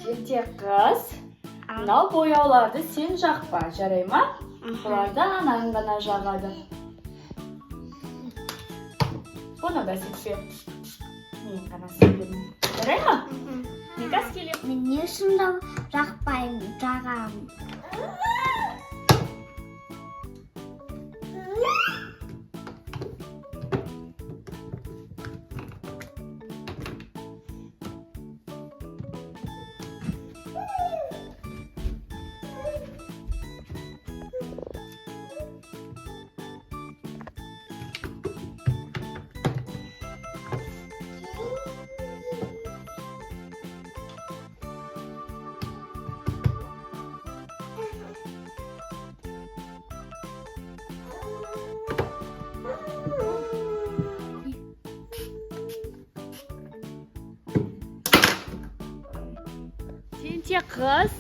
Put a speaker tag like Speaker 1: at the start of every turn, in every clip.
Speaker 1: Тентек қыз, мынау бояуларды сен жақпа, жарай ма? Бұларды анаң ғана жағады. Бұны да сексе. Мен ғана сөйлемін. Жарай ма? Мен қас келем.
Speaker 2: Мен не үшін жақпаймын, жағамын.
Speaker 1: Тентек қыз,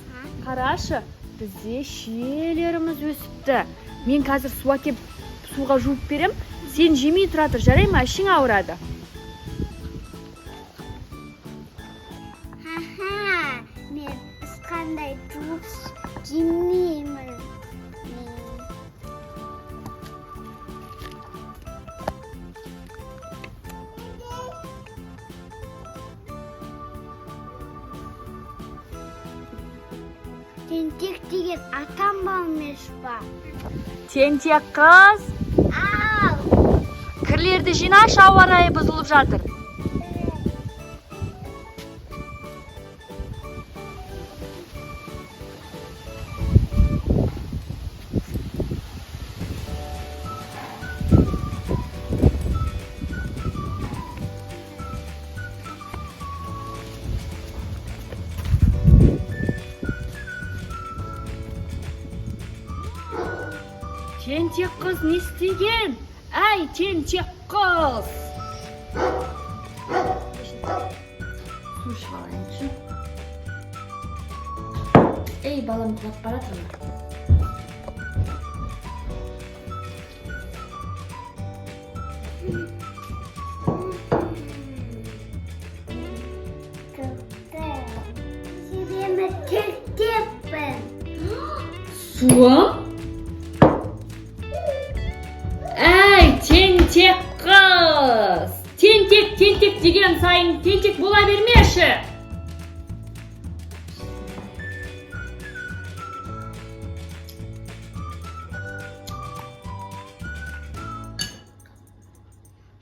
Speaker 1: қарашы, бізде шиелеріміз өсіпті. Мен қазір су әкеп суға жуып берем. Сен жемей тұра тұр, жарай ма? Ішің ауырады.
Speaker 2: Мен ешқандай жуып жемеймін. Тентек деген атам ба емес па?
Speaker 1: Тентек қыз,
Speaker 2: Ау!
Speaker 1: кірлерді жинашы, ауа райы бұзылып жатыр. Тентек қыз не істеген? Әй, тентек қыз! Су ішіп алайыншы. Ей, балам құлап бара тұрма.
Speaker 2: Себебі тентекпін.
Speaker 1: Суым? Әй, тентек қыз! Тентек деген сайын тентек бола бермеші!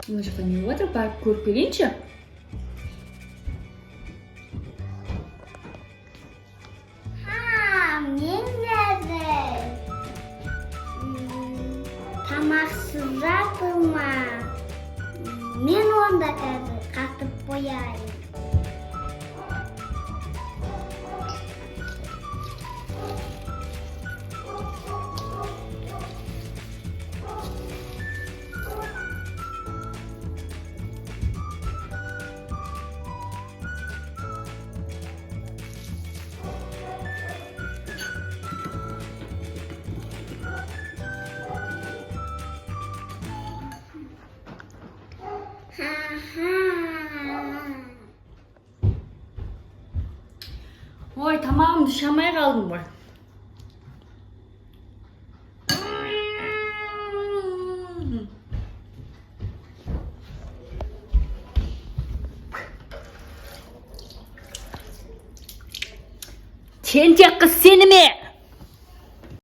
Speaker 1: Мына жақта не отыр? Барып көріп келейінші?
Speaker 2: Мен деді. Тамақсыз жатырма. Мен онда қазір қатып қояйын.
Speaker 1: Ой, тамағымды шамай қалдым ғой. Тентек қыз сені ме?